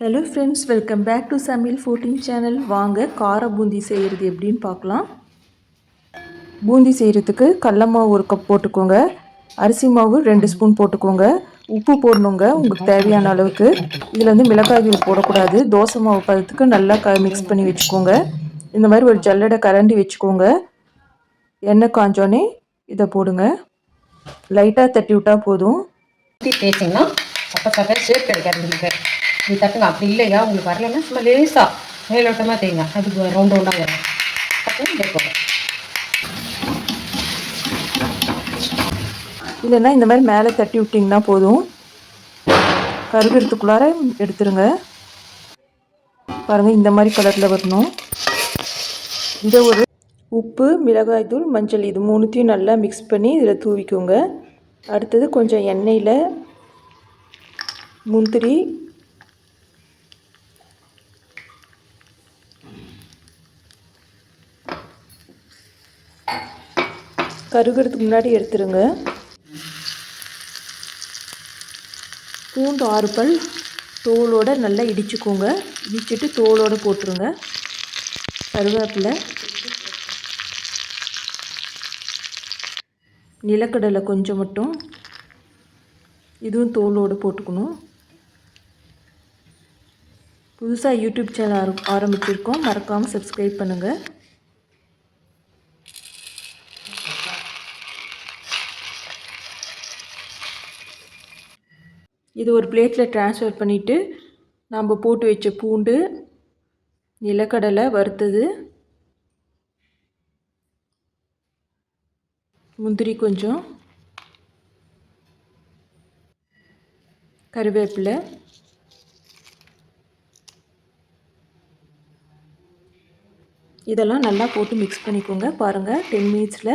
Hello friends, welcome back to Samayal 14 channel. வாங்க கார பூந்தி செய்கிறது எப்படின்னு பார்க்கலாம். பூந்தி செய்கிறதுக்கு கடல மாவு 1 கப் போட்டுக்கோங்க, அரிசி மாவு 2 ஸ்பூன் போட்டுக்கோங்க, உப்பு போடணுங்க உங்களுக்கு தேவையான அளவுக்கு. இதில் வந்து மிளகாய் தூள் போடக்கூடாது. தோசை மாவு பதத்துக்கு நல்லா மிக்ஸ் பண்ணி வச்சுக்கோங்க. இந்த மாதிரி ஒரு ஜல்லடை கரண்டி வச்சுக்கோங்க. எண்ணெய் காஞ்சோடனே இதை போடுங்க. லைட்டாக தட்டி விட்டால் போதும். தேய்ச்சிங்கன்னா அப்போ ஷேப் கிடைக்காது. இது தட்டுங்க. அப்படி இல்லையா உங்களுக்கு வரலன்னா சும்மா லேசாக மேலோட்டமாக தேங்க. அதுக்கு ரவுண்ட் ரவுண்டாக வரும். அப்புறம் இதே போதும். இல்லைன்னா இந்த மாதிரி மேலே தட்டி விட்டிங்கன்னா போதும். கருகிறதுக்குள்ளார எடுத்துருங்க. பாருங்கள், இந்த மாதிரி கலரில் வரணும். இதை ஒரு உப்பு, மிளகாய்த்தூள், மஞ்சள் இது மூணுத்தையும் நல்லா மிக்ஸ் பண்ணி இதில் தூவிக்கோங்க. அடுத்தது கொஞ்சம் எண்ணெயில் முந்திரி, கருகிறதுக்கு முன்னாடி எடுத்துருங்க. பூண்டு 6 பல் தோலோடு நல்லா இடிச்சுக்கோங்க. இடிச்சிட்டு தோலோடு போட்டுருங்க. கருவேப்பிலை, நிலக்கடலை கொஞ்சம் மட்டும், இதுவும் தோலோடு போட்டுக்கணும். புதுசாக யூடியூப் சேனல் ஆரம்பிச்சிருக்கோம், மறக்காமல் சப்ஸ்கிரைப் பண்ணுங்கள். இது ஒரு பிளேட்டில் ட்ரான்ஸ்ஃபர் பண்ணிவிட்டு நம்ம போட்டு வச்ச பூண்டு, நிலக்கடலை வறுத்தது, முந்திரி கொஞ்சம், கருவேப்பிலை, இதெல்லாம் நல்லா போட்டு மிக்ஸ் பண்ணிக்கோங்க. பாருங்கள், 10 மினிட்ஸில்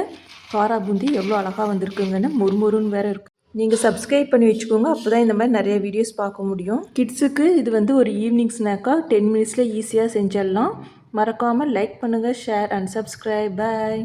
காரா பூந்தி எவ்வளோ அழகாக வந்திருக்குங்கன்னு. முறுமுறுன்னு வேறு இருக்குது. நீங்கள் சப்ஸ்கிரைப் பண்ணி வச்சுக்கோங்க, அப்போ தான் இந்த மாதிரி நிறைய வீடியோஸ் பார்க்க முடியும். கிட்ஸுக்கு இது வந்து ஒரு ஈவினிங் ஸ்நாக்காக 10 மினிட்ஸில் ஈஸியாக செஞ்சிடலாம். மறக்காமல் லைக் பண்ணுங்கள், ஷேர் அண்ட் சப்ஸ்கிரைப். பாய்.